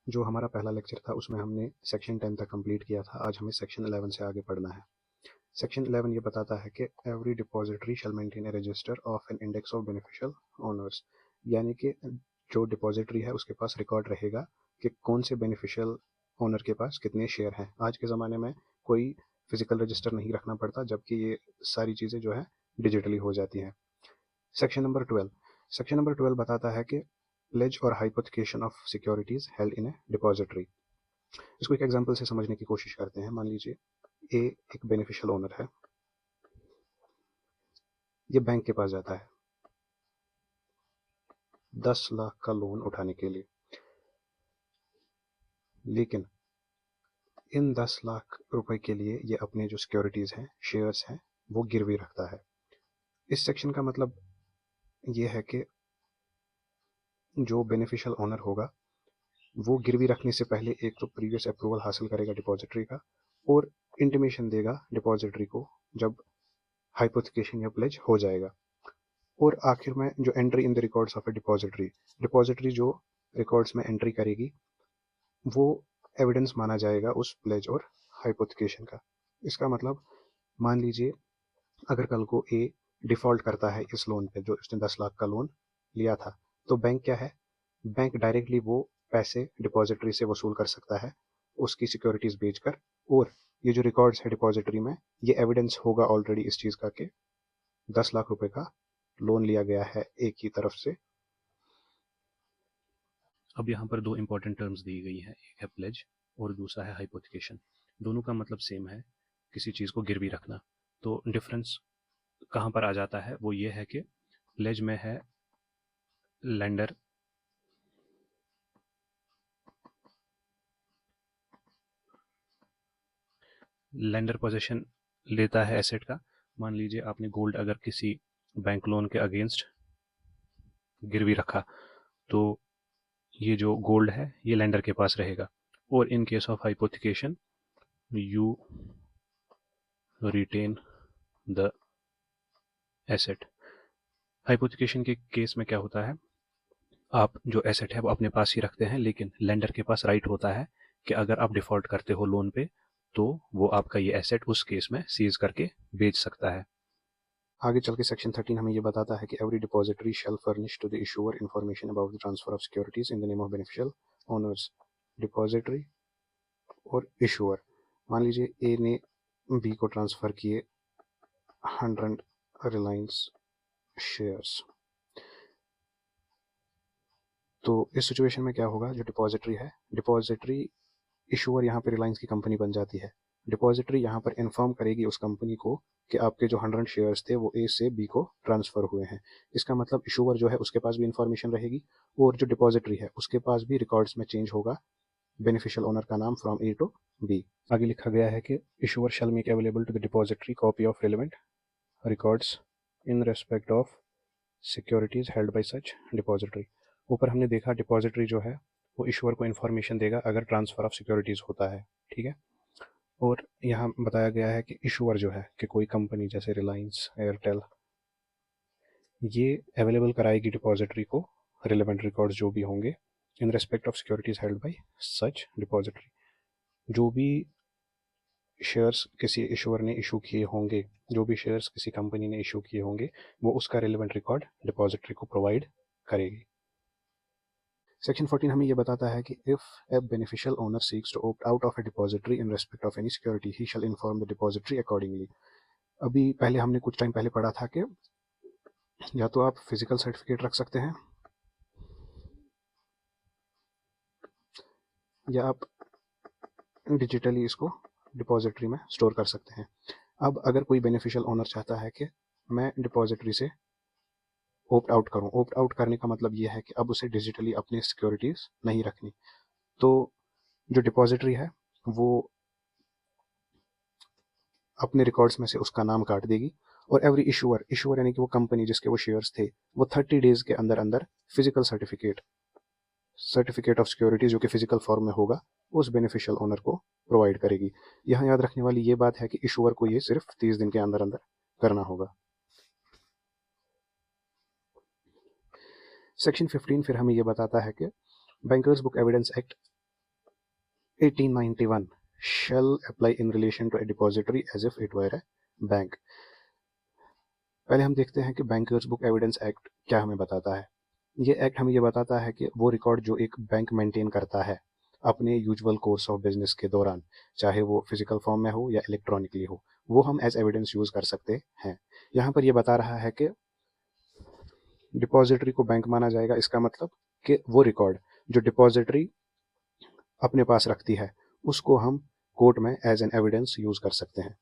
जो हमारा पहला लेक्चर था उसमें हमने सेक्शन 10 तक कंप्लीट किया था। आज हमें सेक्शन 11 से आगे पढ़ना है। सेक्शन 11 ये बताता है कि every depository shall maintain a register of an index of beneficial owners, यानी कि जो डिपॉजिटरी है उसके पास रिकॉर्ड रहेगा कि कौन से बेनिफिशियल ओनर के पास कितने शेयर हैं। आज के ज़माने में कोई फिजिकल रजिस्टर नहीं रखना पड़ता, जबकि ये सारी चीज़ें जो है डिजिटली हो जाती हैं। सेक्शन नंबर 12 बताता है कि प्लेज और hypothecation of securities held in A depository. इसको एक एग्जांपल से समझने की कोशिश करते हैं। मान लीजिए ए एक बेनिफिशियल ओनर है, ये बैंक के पास जाता है 10 लाख का लोन उठाने के लिए, लेकिन इन 10 लाख रुपए के लिए ये अपने जो सिक्योरिटीज हैं, शेयर्स हैं, वो गिरवी रखता है। इस सेक्शन का मतलब ये है कि जो बेनिफिशियल ओनर होगा वो गिरवी रखने से पहले एक तो प्रीवियस अप्रूवल हासिल करेगा डिपॉजिटरी का, और इंटीमेशन देगा डिपॉजिटरी को जब हाइपोथिकेशन या प्लेज हो जाएगा। और आखिर में जो entry in the records of a depository, depository जो रिकॉर्ड्स में एंट्री करेगी वो एविडेंस माना जाएगा उस प्लेज और हाइपोथिकेशन का। इसका मतलब मान लीजिए अगर कल को ए डिफॉल्ट करता है इस लोन पे जो उसने 10 लाख का लोन लिया था, तो बैंक क्या है, बैंक डायरेक्टली वो पैसे डिपॉजिटरी से वसूल कर सकता है उसकी सिक्योरिटीज बेचकर। और ये जो रिकॉर्ड्स है डिपॉजिटरी में, ये एविडेंस होगा ऑलरेडी इस चीज़ का कि 10 लाख रुपए का लोन लिया गया है एक ही तरफ से। अब यहाँ पर दो इंपॉर्टेंट टर्म्स दी गई हैं, एक है प्लेज और दूसरा है हाइपोथिकेशन। दोनों का मतलब सेम है, किसी चीज़ को गिरवी रखना। तो डिफरेंस कहाँ पर आ जाता है, वो ये है कि प्लेज में है लेंडर पोजीशन लेता है एसेट का। मान लीजिए आपने गोल्ड अगर किसी बैंक लोन के अगेंस्ट गिरवी रखा, तो ये जो गोल्ड है ये लेंडर के पास रहेगा। और in case of hypothecation you retain the asset. Hypothecation के केस में क्या होता है, आप जो एसेट है वो अपने पास ही रखते हैं, लेकिन लेंडर के पास राइट होता है कि अगर आप डिफॉल्ट करते हो लोन पे तो वो आपका ये एसेट उस केस में सीज करके बेच सकता है। आगे चल के सेक्शन 13 हमें ये बताता है कि every depository shall furnish to the issuer information about the transfer of securities in the name of beneficial owners. Depository और इशूअर, मान लीजिए ए ने बी को ट्रांसफर किए 100 रिलायंस शेयर्स, तो इस सिचुएशन में क्या होगा, जो डिपॉजिटरी है, डिपॉजिटरी इशूअर यहाँ पे रिलायंस की कंपनी बन जाती है। डिपॉजिटरी यहाँ पर इन्फॉर्म करेगी उस कंपनी को कि आपके जो 100 शेयर्स थे वो ए से बी को ट्रांसफर हुए हैं। इसका मतलब इशूअर जो है उसके पास भी इंफॉर्मेशन रहेगी, और जो डिपॉजिटरी है उसके पास भी रिकॉर्ड्स में चेंज होगा बेनिफिशियल ओनर का नाम फ्रॉम ए टू बी। आगे लिखा गया है कि issuer shall make available to the depository copy of relevant records in respect of securities held by such depository. ऊपर हमने देखा डिपॉजिटरी जो है वो इशूअर को इन्फॉर्मेशन देगा अगर ट्रांसफर ऑफ सिक्योरिटीज होता है, ठीक है। और यहाँ बताया गया है कि इशूअर जो है कि कोई कंपनी जैसे रिलायंस, एयरटेल, ये अवेलेबल कराएगी डिपॉजिटरी को रिलेवेंट रिकॉर्ड्स जो भी होंगे इन respect of securities held by such depository. जो भी शेयर्स किसी इशूअर ने इशू किए होंगे, जो भी शेयर्स किसी कंपनी ने इशू किए होंगे, वो उसका रिलेवेंट रिकॉर्ड डिपॉजिटरी को प्रोवाइड करेगी। सेक्शन 14 हमें ये बताता है कि if a beneficial owner seeks to opt out of a depository in respect of any security he shall inform the depository accordingly. अभी पहले हमने कुछ टाइम पहले पढ़ा था कि या तो आप फिजिकल सर्टिफिकेट रख सकते हैं या आप डिजिटली इसको डिपॉजिटरी में स्टोर कर सकते हैं। अब अगर कोई बेनिफिशियल ओनर चाहता है कि मैं डिपॉजिटरी से ओप्ट आउट करूं, ओप्ट आउट करने का मतलब ये है कि अब उसे डिजिटली अपनी सिक्योरिटीज नहीं रखनी, तो जो डिपॉजिटरी है वो अपने रिकॉर्ड्स में से उसका नाम काट देगी, और एवरी इशूअर, इशूअर यानी कि वो कंपनी जिसके वो शेयर्स थे, वो 30 डेज के अंदर अंदर फिजिकल सर्टिफिकेट ऑफ सिक्योरिटी जो कि फिजिकल फॉर्म में होगा उस बेनिफिशियल ओनर को प्रोवाइड करेगी। यहाँ याद रखने वाली ये बात है कि इशूअर को ये सिर्फ 30 दिन के अंदर अंदर करना होगा। सेक्शन 15 फिर हमें ये बताता है कि bankers book evidence act 1891 shall apply in relation to a depository as if it were a bank. पहले हम देखते हैं कि बैंकर्स बुक एविडेंस एक्ट क्या हमें बताता है। ये एक्ट हमें ये बताता है कि वो रिकॉर्ड जो एक बैंक मेंटेन करता है अपने यूजुअल कोर्स ऑफ बिजनेस के दौरान, चाहे वो फिजिकल फॉर्म में हो या इलेक्ट्रॉनिकली हो, वो हम एज एविडेंस यूज कर सकते हैं। यहाँ पर ये बता रहा है कि डिपॉजिटरी को बैंक माना जाएगा। इसका मतलब कि वो रिकॉर्ड जो डिपॉजिटरी अपने पास रखती है उसको हम कोर्ट में एज एन एविडेंस यूज कर सकते हैं।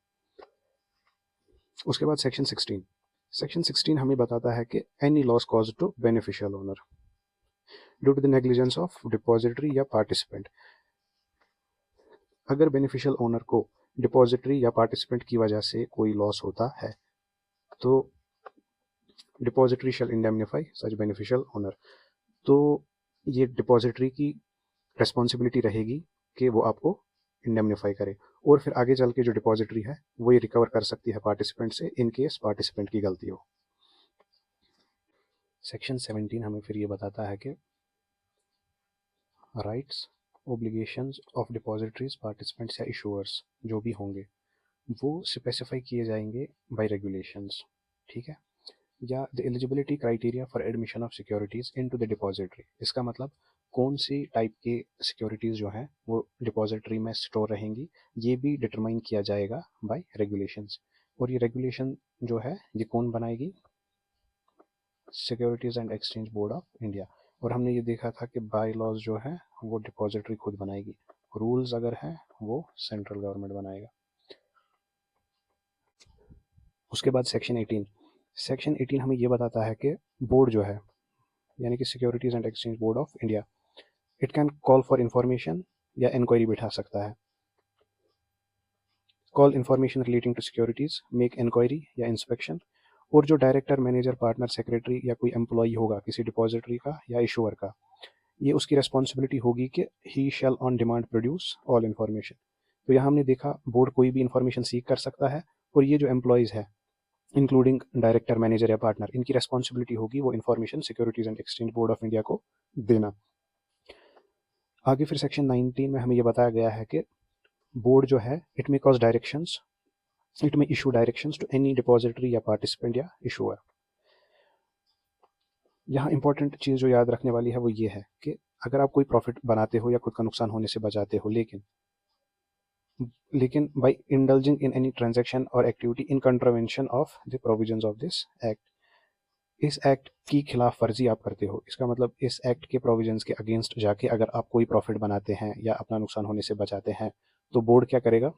उसके बाद सेक्शन 16 हमें बताता है कि any loss cause to beneficial owner due to the negligence of depository या पार्टिसिपेंट। अगर बेनिफिशियल ओनर को डिपॉजिटरी या पार्टिसिपेंट की वजह से कोई लॉस होता है तो depository shall indemnify such beneficial owner. तो ये डिपॉजिटरी की रिस्पॉन्सिबिलिटी रहेगी कि वो आपको इंडेमनिफाई करे, और फिर आगे चल के जो डिपॉजिटरी है वो ये रिकवर कर सकती है पार्टिसिपेंट से इन केस पार्टिसिपेंट की गलती हो। सेक्शन 17 हमें फिर ये बताता है कि राइट्स ओब्लिगेशंस ऑफ डिपॉजिटरीज पार्टिसिपेंट्स या इशूअर्स जो भी होंगे वो स्पेसिफाई किए जाएंगे बाय रेगुलेशंस, ठीक है। या the eligibility criteria for admission of securities into the depository. इसका मतलब कौन सी टाइप के सिक्योरिटीज जो हैं वो डिपॉजिटरी में स्टोर रहेंगी ये भी डिटरमाइन किया जाएगा बाय रेगुलेशंस। और ये रेगुलेशन जो है ये कौन बनाएगी? Securities and exchange board of India. और हमने ये देखा था कि बाय लॉज जो है वो डिपॉजिटरी खुद बनाएगी, रूल्स अगर हैं वो सेंट्रल गवर्नमेंट बनाएगा। उसके बाद सेक्शन 18 हमें ये बताता है कि बोर्ड जो है यानी कि securities and exchange board of India it can call for information या इंक्वायरी बिठा सकता है। Call information relating to securities, make inquiry या इंस्पेक्शन। और जो डायरेक्टर, मैनेजर, पार्टनर, सेक्रेटरी या कोई एम्प्लॉई होगा किसी डिपॉजिटरी का या इशूअर का, ये उसकी रेस्पॉन्सिबिलिटी होगी कि he shall on demand produce all information. तो यहाँ हमने देखा बोर्ड कोई भी इंफॉर्मेशन सीख कर सकता है, और ये जो एम्प्लॉयज़ है इंक्लूडिंग डायरेक्टर, मैनेजर या पार्टनर, इनकी रेस्पॉन्सिबिलिटी होगी वो information securities and exchange board of India को देना। आगे फिर सेक्शन 19 में हमें ये बताया गया है कि बोर्ड जो है it may cause directions, it may issue directions to any depository या पार्टिसिपेंट या इशूअर। यहाँ इंपॉर्टेंट चीज़ जो याद रखने वाली है वो ये है कि अगर आप कोई प्रॉफिट बनाते हो या खुद का नुकसान होने से बचाते हो, लेकिन by indulging in any transaction और activity in contravention of the provisions of this act, इस एक्ट की खिलाफ वर्जी आप करते हो, इसका मतलब इस एक्ट के प्रोविजंस के अगेंस्ट जाके अगर आप कोई प्रॉफिट बनाते हैं या अपना नुकसान होने से बचाते हैं तो बोर्ड क्या करेगा?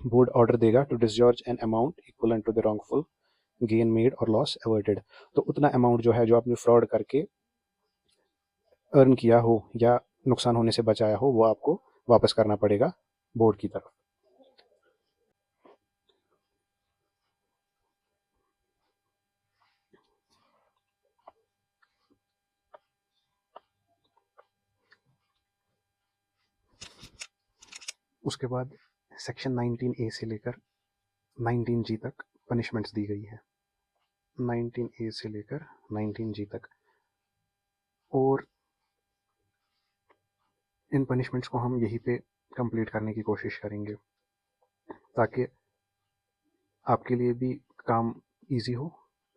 बोर्ड ऑर्डर देगा to discharge an amount equal to the wrongful gain made और लॉस अवर्टेड। तो उतना अमाउंट जो है जो आपने फ्रॉड करके अर्न किया हो या नुकसान होने से बचाया हो वो आपको वापस करना पड़ेगा बोर्ड की तरफ। उसके बाद सेक्शन 19A से लेकर 19G तक पनिशमेंट्स दी गई है, 19A से लेकर 19G तक। और इन पनिशमेंट्स को हम यहीं पे कंप्लीट करने की कोशिश करेंगे ताकि आपके लिए भी काम इजी हो,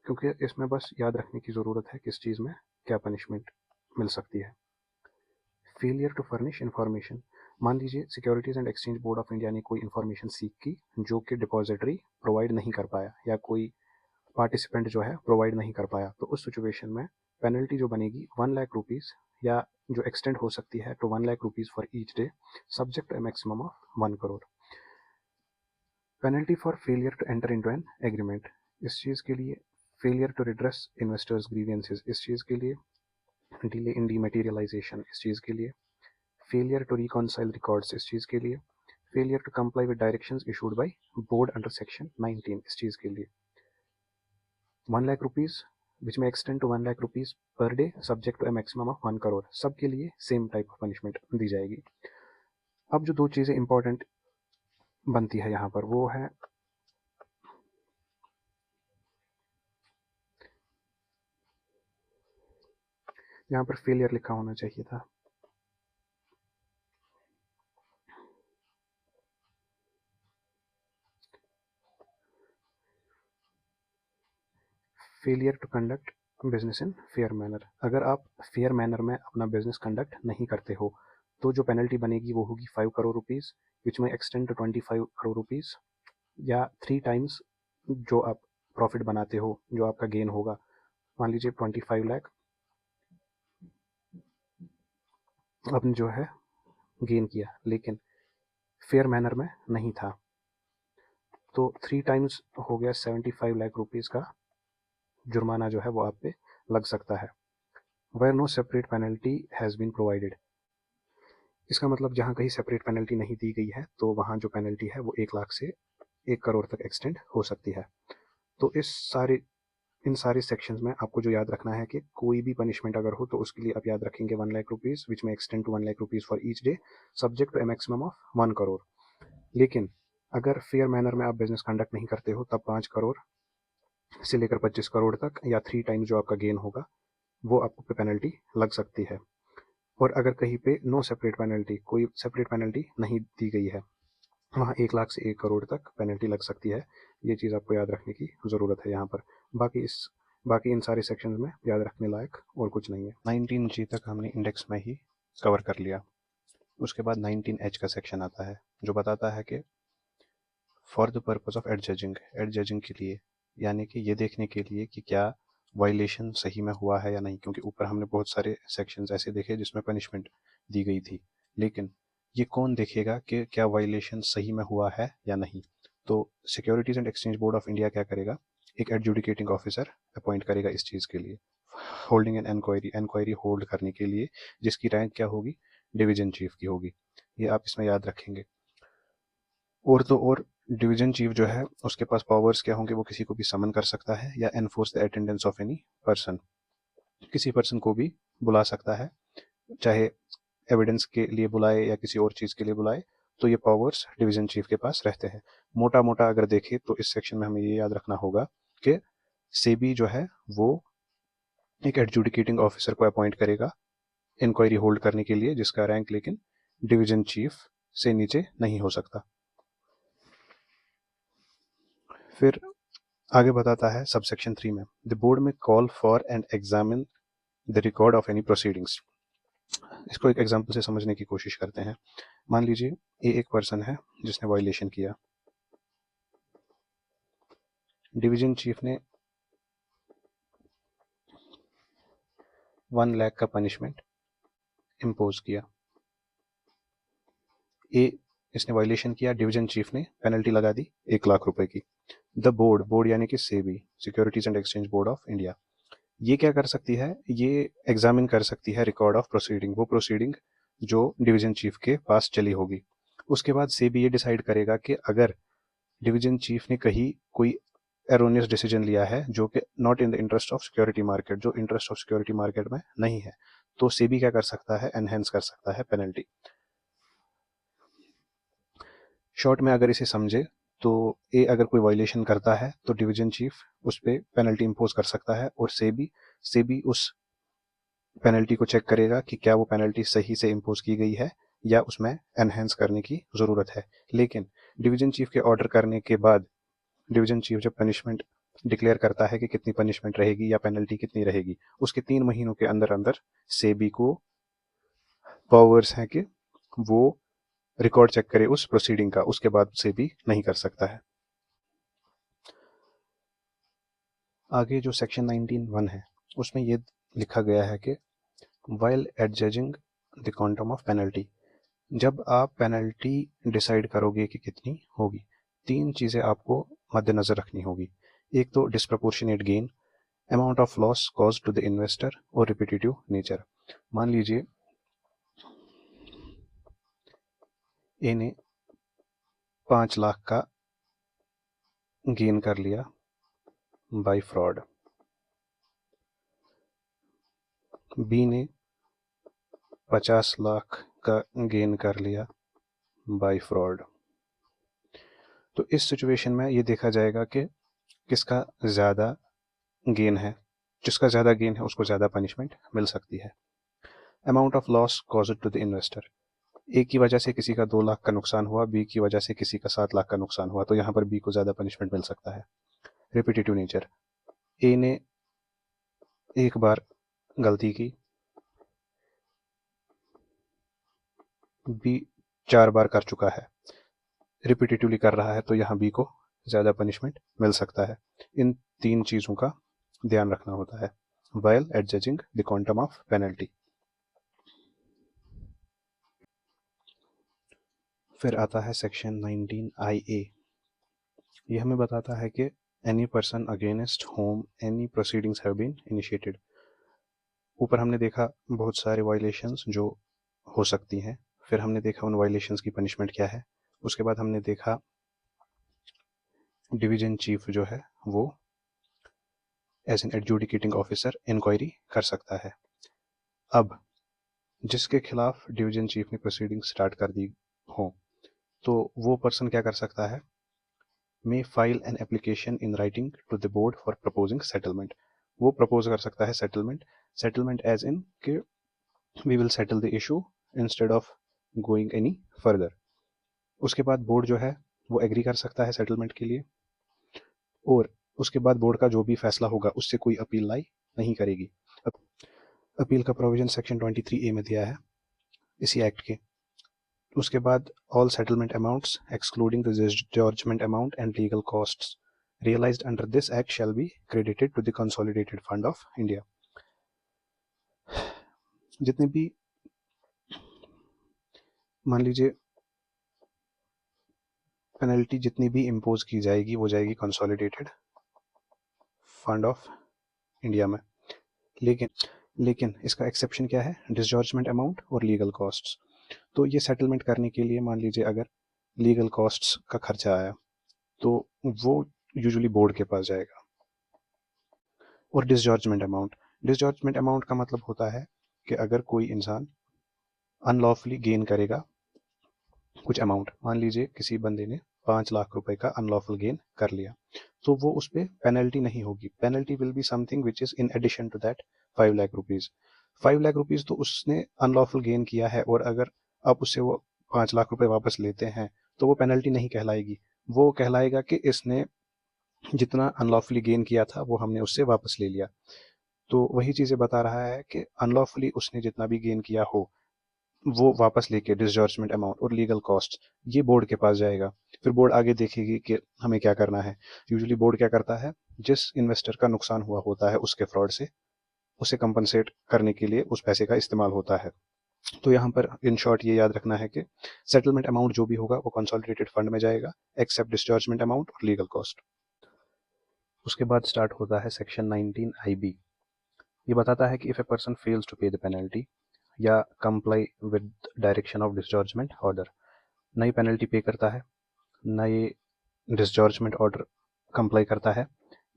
क्योंकि इसमें बस याद रखने की ज़रूरत है किस चीज़ में क्या पनिशमेंट मिल सकती है। Failure to furnish information. मान लीजिए securities and exchange board of India ने कोई इन्फॉर्मेशन सीख की जो कि डिपॉजिटरी प्रोवाइड नहीं कर पाया या कोई पार्टिसिपेंट जो है प्रोवाइड नहीं कर पाया, तो उस सिचुएशन में पेनल्टी जो बनेगी 1,00,000 रुपीज़ या जो एक्सटेंड हो सकती है to 1,00,000 rupees for each day subject to maximum of 1 crore. Penalty for failure to enter into an agreement, इस चीज़ के लिए failure to redress investors grievances, इस चीज़ के लिए डिले इन डीमेटीरियलाइजेशन, इस चीज़ के लिए फेलियर टू रिकॉन्साइल रिकॉर्ड्स, इस चीज़ के लिए failure to comply with directions issued by board under section 19, इस चीज़ के लिए 1,00,000 rupees which may extend to 1,00,000 rupees per day subject to a maximum of 1 crore, सबके लिए सेम टाइप ऑफ पनिशमेंट दी जाएगी। अब जो दो चीज़ें इंपॉर्टेंट बनती है यहाँ पर वो है यहाँ पर फेलियर लिखा होना चाहिए था, failure to conduct business in fair manner, अगर आप फेयर मैनर में अपना बिजनेस कंडक्ट नहीं करते हो तो जो पेनल्टी बनेगी वो होगी 5 crore rupees, which may extend to 25 crore rupees, या 3 टाइम्स जो आप प्रॉफिट बनाते हो, जो आपका गेन होगा। मान लीजिए 25 लाख आपने जो है गेन किया, लेकिन फेयर मैनर में नहीं था, तो 3 टाइम्स हो गया 75 लाख रुपीज़ का जुर्माना जो है वो आप पे लग सकता है। Where no separate penalty has been provided, इसका मतलब जहाँ कहीं सेपरेट पेनल्टी नहीं दी गई है तो वहाँ जो पेनल्टी है वो 1 लाख से 1 करोड़ तक एक्सटेंड हो सकती है। तो इन सारे सेक्शंस में आपको जो याद रखना है कि कोई भी पनिशमेंट अगर हो तो उसके लिए आप याद रखेंगे 1 lakh rupees, which may extend to 1 lakh rupees for each day, subject to a maximum of 1 crore. लेकिन अगर फेयर मैनर में आप बिजनेस कंडक्ट नहीं करते हो तब 5 करोड़ से लेकर 25 करोड़ तक या 3 टाइम्स जो आपका गेन होगा वो आपको पे पेनल्टी लग सकती है। और अगर कहीं पे नो सेपरेट पेनल्टी, कोई सेपरेट पेनल्टी नहीं दी गई है, वहाँ 1 लाख से 1 करोड़ तक पेनल्टी लग सकती है। ये चीज़ आपको याद रखने की ज़रूरत है यहाँ पर। बाकी इन सारे सेक्शंस में याद रखने लायक और कुछ नहीं है। 19G तक हमने इंडेक्स में ही कवर कर लिया। उसके बाद 19H का सेक्शन आता है जो बताता है कि फॉर द पर्पस ऑफ एडजजिंग के लिए, यानी कि ये देखने के लिए कि क्या वायलेशन सही में हुआ है या नहीं, क्योंकि ऊपर हमने बहुत सारे सेक्शंस ऐसे देखे जिसमें पनिशमेंट दी गई थी, लेकिन ये कौन देखेगा कि क्या वायलेशन सही में हुआ है या नहीं। तो securities and exchange board of India क्या करेगा, एक एडजुडिकेटिंग ऑफिसर अपॉइंट करेगा इस चीज़ के लिए, होल्डिंग एन इंक्वायरी होल्ड करने के लिए, जिसकी रैंक क्या होगी, डिवीजन चीफ की होगी। ये आप इसमें याद रखेंगे। और तो और डिवीजन चीफ जो है उसके पास पावर्स क्या होंगे, वो किसी को भी समन कर सकता है या enforce the attendance of any person, किसी पर्सन को भी बुला सकता है, चाहे एविडेंस के लिए बुलाए या किसी और चीज़ के लिए बुलाए, तो ये पावर्स डिवीजन चीफ के पास रहते हैं। मोटा मोटा अगर देखें तो इस सेक्शन में हमें ये याद रखना होगा कि सेबी जो है वो एक एडजुडिकेटिंग ऑफिसर को अपॉइंट करेगा इंक्वायरी होल्ड करने के लिए, जिसका रैंक लेकिन डिवीजन चीफ से नीचे नहीं हो सकता। फिर आगे बताता है सबसेक्शन 3 में, द बोर्ड में call for and examine the record of any proceedings. इसको एक एग्जाम्पल से समझने की कोशिश करते हैं। मान लीजिए ये एक पर्सन है जिसने वायलेशन किया, डिवीजन चीफ ने 1 लाख का पनिशमेंट इम्पोज किया। इसने वायलेशन किया, डिवीजन चीफ ने पेनल्टी लगा दी 1 लाख रुपए की। द बोर्ड यानी कि SEBI, securities and exchange board of India, ये क्या कर सकती है, ये एग्जामिन कर सकती है रिकॉर्ड ऑफ प्रोसीडिंग, वो प्रोसीडिंग जो डिवीजन चीफ के पास चली होगी। उसके बाद सेबी ये डिसाइड करेगा कि अगर डिवीजन चीफ ने कहीं कोई एरोनियस डिसीजन लिया है जो कि not in the interest of security market, जो इंटरेस्ट ऑफ सिक्योरिटी मार्केट में नहीं है, तो सेबी क्या कर सकता है, एनहेंस कर सकता है पेनल्टी। शॉर्ट में अगर इसे समझे तो ए अगर कोई वायलेशन करता है तो डिवीजन चीफ उस पर पेनल्टी इम्पोज कर सकता है, और सेबी उस पेनल्टी को चेक करेगा कि क्या वो पेनल्टी सही से इम्पोज की गई है या उसमें एनहेंस करने की ज़रूरत है। लेकिन डिवीजन चीफ के ऑर्डर करने के बाद डिवीजन चीफ जब पनिशमेंट डिक्लेयर करता है कि कितनी पनिशमेंट रहेगी या पेनल्टी कितनी रहेगी, उसके 3 महीनों के अंदर अंदर सेबी को पावर्स हैं कि वो रिकॉर्ड चेक करे उस प्रोसीडिंग का, उसके बाद सेबी नहीं कर सकता है। आगे जो सेक्शन 19(1) है उसमें ये लिखा गया है कि while adjudging the quantum of penalty, जब आप पेनल्टी डिसाइड करोगे कि कितनी होगी, 3 चीज़ें आपको मद्देनज़र रखनी होगी। एक तो disproportionate gain, amount of loss cause to the investor और रिपीटेटिव नेचर। मान लीजिए ए ने 5 लाख का गेन कर लिया बाय फ्रॉड, बी ने 50 लाख का गेन कर लिया बाय फ्रॉड। तो इस सिचुएशन में ये देखा जाएगा कि किसका ज़्यादा गेन है, जिसका ज़्यादा गेन है उसको ज़्यादा पनिशमेंट मिल सकती है। Amount of loss caused to the investor, ए की वजह से किसी का 2 लाख का नुकसान हुआ, बी की वजह से किसी का 7 लाख का नुकसान हुआ, तो यहाँ पर बी को ज़्यादा पनिशमेंट मिल सकता है। रिपीटेटिव नेचर, ए ने एक बार गलती की, बी 4 बार कर चुका है, रिपीटेटिवली कर रहा है, तो यहाँ बी को ज़्यादा पनिशमेंट मिल सकता है। इन 3 चीज़ों का ध्यान रखना होता है while adjudging the quantum of penalty। फिर आता है सेक्शन 19IA। ये हमें बताता है कि any person against whom any proceedings have been initiated. ऊपर हमने देखा बहुत सारे वायलेशंस जो हो सकती हैं, फिर हमने देखा उन वायलेशंस की पनिशमेंट क्या है। उसके बाद हमने देखा डिवीजन चीफ जो है वो as an adjudicating officer inquiry कर सकता है। अब जिसके खिलाफ डिवीजन चीफ ने प्रोसीडिंग स्टार्ट कर दी हो, तो वो पर्सन क्या कर सकता है, may file an application in writing to the board for proposing settlement. वो प्रपोज कर सकता है सेटलमेंट, सेटलमेंट एज इन के we will settle the issue instead of going any further. उसके बाद बोर्ड जो है वो एग्री कर सकता है सेटलमेंट के लिए, और उसके बाद बोर्ड का जो भी फैसला होगा उससे कोई अपील लाई नहीं करेगी। अपील का प्रोविजन सेक्शन 23A में दिया है इसी एक्ट के। उसके बाद all settlement amounts excluding the disgorgement amount and legal costs realized under this act shall be credited to the consolidated fund of India। जितने भी मान लीजिए पेनल्टी जितनी भी इम्पोज की जाएगी वो जाएगी कंसोलिडेटेड फंड ऑफ इंडिया में। लेकिन लेकिन इसका एक्सेप्शन क्या है, डिसजॉर्जमेंट अमाउंट और लीगल कॉस्ट्स। तो ये सेटलमेंट करने के लिए मान लीजिए अगर लीगल कॉस्ट्स का खर्चा आया तो वो यूजुअली बोर्ड के पास जाएगा। और डिसजॉर्जमेंट अमाउंट का मतलब होता है कि अगर कोई इंसान अनलॉफुली गेन करेगा कुछ अमाउंट, मान लीजिए किसी बंदे ने 5 लाख रुपए का अनलॉफुल गेन कर लिया, तो वो उस पर पेनल्टी नहीं होगी। Penalty will be something which is in addition to that 5 lakh rupees. 5 lakh rupees तो उसने अनलॉफुल गेन किया है, और अगर आप उससे वो 5 लाख रुपए वापस लेते हैं तो वो पेनल्टी नहीं कहलाएगी। वो कहलाएगा कि इसने जितना अनलॉफुली गेन किया था वो हमने उससे वापस ले लिया। तो वही चीजें बता रहा है कि अनलॉफुली उसने जितना भी गेन किया हो वो वापस लेके डिसजॉर्जमेंट अमाउंट और लीगल कॉस्ट ये बोर्ड के पास जाएगा। फिर बोर्ड आगे देखेगी कि हमें क्या करना है। यूजुअली बोर्ड क्या करता है, जिस इन्वेस्टर का नुकसान हुआ होता है उसके फ्रॉड से, उसे कंपनसेट करने के लिए उस पैसे का इस्तेमाल होता है। तो यहाँ पर इन शॉर्ट ये याद रखना है कि सेटलमेंट अमाउंट जो भी होगा वो कंसोलिडेटेड फंड में जाएगा एक्सेप्ट डिसजॉर्जमेंट अमाउंट और लीगल कॉस्ट। उसके बाद स्टार्ट होता है सेक्शन 19IB। ये बताता है कि if a person fails to pay the penalty या comply with direction of disgorgement order, नई पेनल्टी पे करता है, नए डिसजॉर्जमेंट ऑर्डर कंप्लाई करता है,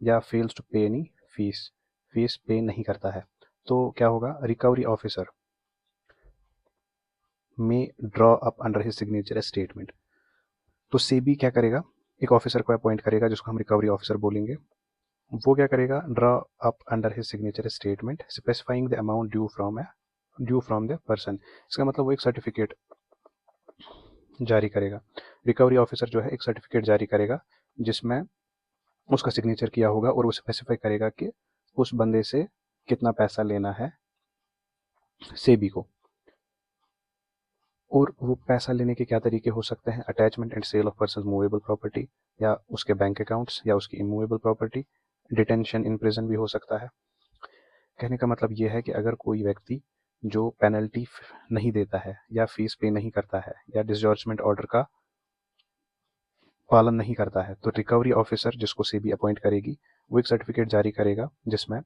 या फेल्स टू पे एनी फीस, फीस पे नहीं करता है, तो क्या होगा, रिकवरी ऑफिसर में draw up under his signature ए स्टेटमेंट। तो सेबी क्या करेगा, एक ऑफिसर को अपॉइंट करेगा जिसको हम रिकवरी ऑफिसर बोलेंगे। वो क्या करेगा, draw up under his signature A statement specifying the amount due from the person. इसका मतलब वो एक सर्टिफिकेट जारी करेगा। रिकवरी ऑफिसर जो है एक सर्टिफिकेट जारी करेगा जिसमें उसका सिग्नेचर किया होगा, और वो स्पेसिफाई करेगा कि उस बंदे से कितना पैसा लेना है सेबी को। और वो पैसा लेने के क्या तरीके हो सकते हैं, attachment and sale of person movable property, या उसके बैंक अकाउंट्स, या उसकी immovable property, detention in prison भी हो सकता है। कहने का मतलब ये है कि अगर कोई व्यक्ति जो पेनल्टी नहीं देता है, या फीस पे नहीं करता है, या डिसजॉर्जमेंट ऑर्डर का पालन नहीं करता है, तो रिकवरी ऑफिसर जिसको सेबी अपॉइंट करेगी वो एक सर्टिफिकेट जारी करेगा जिसमें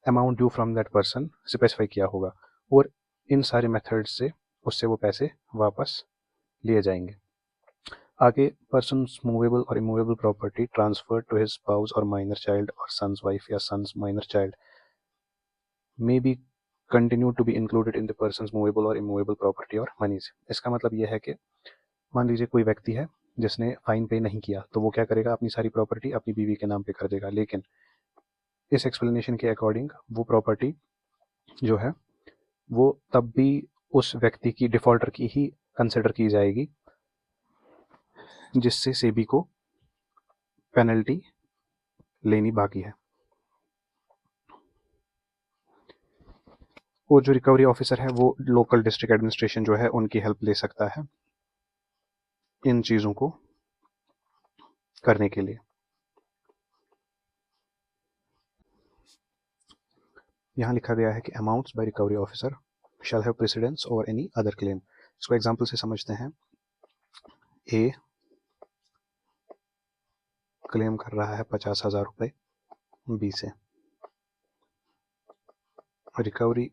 amount due from that person specify किया होगा, और इन सारे मेथड से उससे वो पैसे वापस लिए जाएंगे। आगे पर्सन मूवेबल और immovable property transfer to his spouse और माइनर चाइल्ड और सन्स वाइफ या son's minor child may be continue to be included in the person movable और इमूवेबल प्रॉपर्टी और मनीज। इसका मतलब यह है कि मान लीजिए कोई व्यक्ति है जिसने फाइन पे नहीं किया, तो वो क्या करेगा, अपनी सारी प्रॉपर्टी अपनी बीवी के नाम पे कर देगा। लेकिन इस एक्सप्लेनेशन के अकॉर्डिंग वो प्रॉपर्टी जो है वो तब भी उस व्यक्ति की डिफॉल्टर की ही कंसिडर की जाएगी जिससे सेबी को पेनल्टी लेनी बाकी है। और जो रिकवरी ऑफिसर है वो लोकल डिस्ट्रिक्ट एडमिनिस्ट्रेशन जो है उनकी हेल्प ले सकता है इन चीज़ों को करने के लिए। यहाँ लिखा गया है कि amounts by recovery officer shall have precedence over any other claim. इसको एग्जांपल से समझते हैं। ए क्लेम कर रहा है 50,000 रुपये बी से, रिकवरी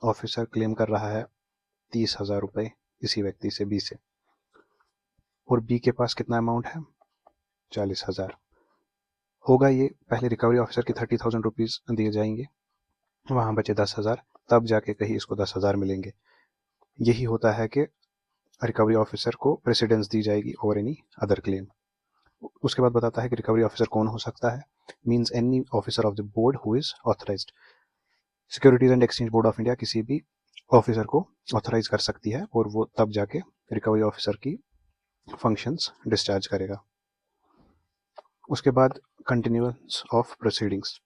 ऑफिसर क्लेम कर रहा है 30,000 रुपये इसी व्यक्ति से बी से, और बी के पास कितना अमाउंट है 40,000 होगा। ये पहले रिकवरी ऑफिसर के 30,000 रुपीज़ दिए जाएंगे, वहाँ बचे 10,000, तब जाके कहीं इसको 10,000 मिलेंगे। यही होता है कि रिकवरी ऑफिसर को प्रेसिडेंस दी जाएगी ओवर एनी अदर क्लेम। उसके बाद बताता है कि रिकवरी ऑफिसर कौन हो सकता है। Means any officer of the board who is authorised. Securities and exchange board of India किसी भी ऑफिसर को ऑथराइज कर सकती है और वो तब जाके रिकवरी ऑफिसर की फंक्शंस डिस्चार्ज करेगा। उसके बाद continuance of proceedings.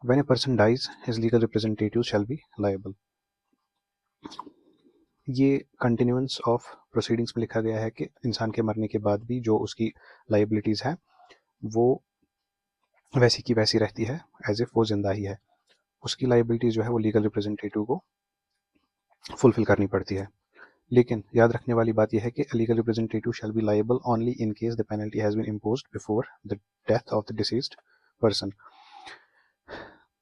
When a person dies his legal representative shall be liable. ये कंटिन्यूअंस ऑफ प्रोसीडिंग्स में लिखा गया है कि इंसान के मरने के बाद भी जो उसकी लाइबिलिटीज़ हैं वो वैसी की वैसी रहती है, एज इफ वो जिंदा ही है। उसकी लाइबिलिटीज जो है वो लीगल रिप्रेजेंटेटिव को फुलफिल करनी पड़ती है। लेकिन याद रखने वाली बात यह है कि legal representative shall be liable only in case the penalty has been imposed before the death of the deceased person.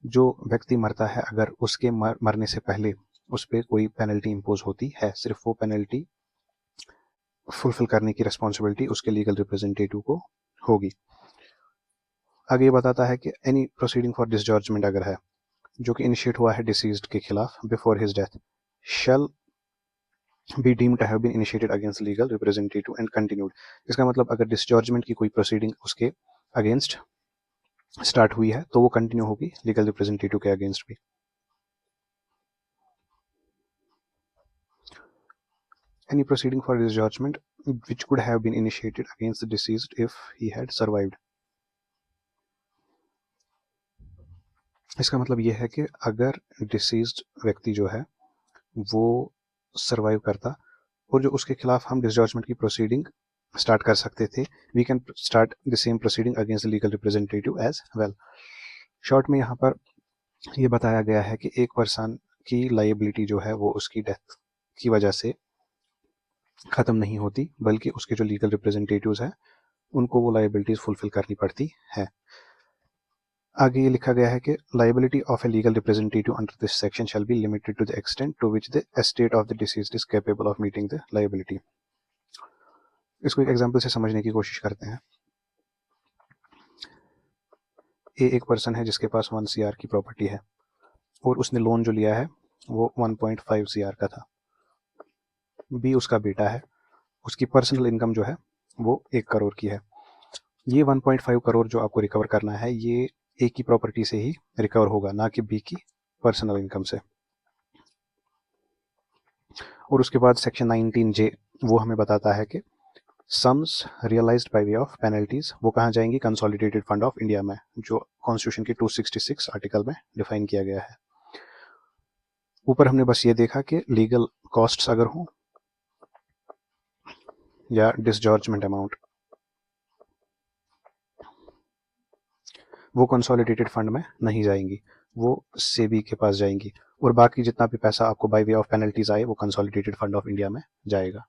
जो व्यक्ति मरता है अगर उसके मरने से पहले उस पर कोई पेनल्टी इम्पोज होती है, सिर्फ वो पेनल्टी फुलफिल करने की रिस्पॉन्सिबिलिटी उसके लीगल रिप्रेजेंटेटिव को होगी। आगे ये बताता है कि एनी प्रोसीडिंग फॉर डिसजॉर्जमेंट अगर है जो कि इनिशिएट हुआ है डिसीज्ड के खिलाफ before his death shall be deemed to have been initiated against legal representative and continued. इसका मतलब अगर डिसजॉर्जमेंट की कोई प्रोसीडिंग उसके अगेंस्ट स्टार्ट हुई है तो वो कंटिन्यू होगी लीगल रिप्रेजेंटेटिव के अगेंस्ट भी। Any proceeding for dischargement which could have been initiated against the deceased if he had survived। इसका मतलब यह है कि अगर डिसीज्ड व्यक्ति जो है वो सरवाइव करता और जो उसके खिलाफ हम डिसजॉर्जमेंट की प्रोसीडिंग स्टार्ट कर सकते थे, we can start the same proceeding against legal representative as well. Short में यहाँ पर यह बताया गया है कि एक पर्सन की लाइबिलिटी जो है वो उसकी डेथ की वजह से ख़त्म नहीं होती, बल्कि उसके जो लीगल रिप्रेजेंटेटिव्स हैं उनको वो लाइबिलिटीज़ फुलफिल करनी पड़ती है। आगे ये लिखा गया है कि liability of a legal representative under this section shall be limited to the extent to which the estate of the deceased is capable of meeting the liability. इसको एक एग्जांपल से समझने की कोशिश करते हैं। एक पर्सन है जिसके पास 1 CR की प्रॉपर्टी है और उसने लोन जो लिया है वो 1.5 CR का था। बी उसका बेटा है, उसकी पर्सनल इनकम जो है वो 1 करोड़ की है। ये 1.5 करोड़ जो आपको रिकवर करना है ये ए की प्रॉपर्टी से ही रिकवर होगा, ना कि बी की पर्सनल इनकम से। और उसके बाद सेक्शन 19J वो हमें बताता है कि sums realised by way of penalties वो कहाँ जाएंगी, कंसोलिडेटेड फंड ऑफ इंडिया में, जो कॉन्स्टिट्यूशन के 266 आर्टिकल में डिफाइन किया गया है। ऊपर हमने बस ये देखा कि लीगल कॉस्ट्स अगर हो या डिसजॉर्जमेंट अमाउंट वो कंसोलिडेटेड फंड में नहीं जाएंगी, वो सेबी के पास जाएंगी, और बाकी जितना भी पैसा आपको बाय वे ऑफ पेनल्टीज आए वो कंसोलिडेटेड फंड ऑफ इंडिया में जाएगा।